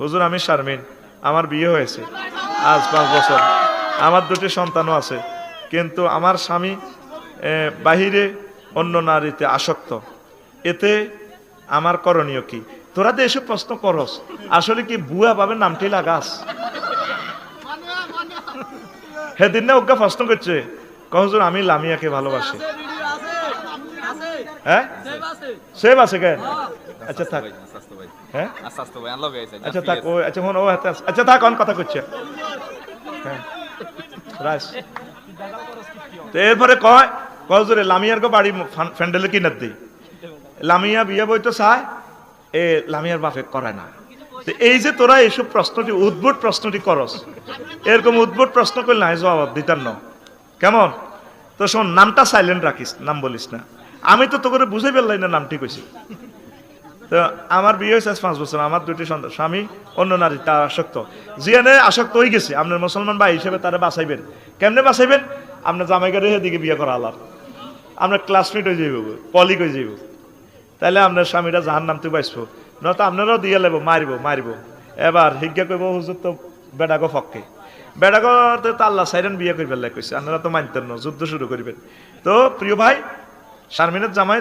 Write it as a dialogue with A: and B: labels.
A: হুজুর আমি শারমিন, আমার বিয়ে হয়েছে আজ 5 বছর, আমার 2টি সন্তানও আছে, কিন্তু আমার স্বামী বাহিরে অন্য নারীতে আসক্ত, এতে আমার করণীয় কি? তোরা তো এসব প্রশ্ন করস, আসলে কি বুয়া পাবে নামটি লাগাস? সেদিন না ওকে প্রশ্ন করছে, হুজুর আমি লামিয়াকে ভালোবাসি। হ্যাঁ সেভ আছে কেন? আচ্ছা থাক, হ্যাঁ আচ্ছা থাক, ও আচ্ছা ও হাতে আছে, আচ্ছা থাক, অন কথা করছে। হ্যাঁ রাইস। তো এরপরে কয় হুজুরে লামিয়ার গো বাড়ি ফ্যান্ডেলে কিনার দিই, লামিয়া বিয়ে বই তো চায়, এ লামিয়ার বাপে করে না। তো এই যে তোরা এইসব প্রশ্নটি উদ্ভট প্রশ্নটি করস, এরকম উদ্ভট প্রশ্ন করলে নাই জবাব দিতাম না, কেমন? তো শোন, নামটা সাইলেন্ট রাখিস, নাম বলিস না। আমি তো তোকে বুঝে ফেললাই না নামটি কইছি। তো আমার বিয়ে হয়েছে 5 বছর, আমার 2টি সন্তান, স্বামী অন্য নারী তা আসক্ত, জিয়ানে আসক্ত হয়ে গেছে। আপনার মুসলমান ভাই হিসেবে তারা বাঁচাইবেন, কেমনে বাঁচাইবেন? আপনার জামাইকারে দিকে বিয়ে করা আলাপ, আপনার ক্লাসমেট হয়ে যাইব, কলিগ হয়ে যাইব, তাহলে আপনার স্বামীরা জাহান নামতে বাঁচবো, নয়তো আপনারাও দিয়ে লেব, মারিব। এবার হিজ্ঞা কইব হুজুর তো বেডাগো ফক্কে, বেডাগো তো আল্লাহ সাইরেন বিয়ে করবেন কইছে, আপনারা তো মানতেন না, যুদ্ধ শুরু করবেন। তো প্রিয় ভাই, শারমিনের জামাই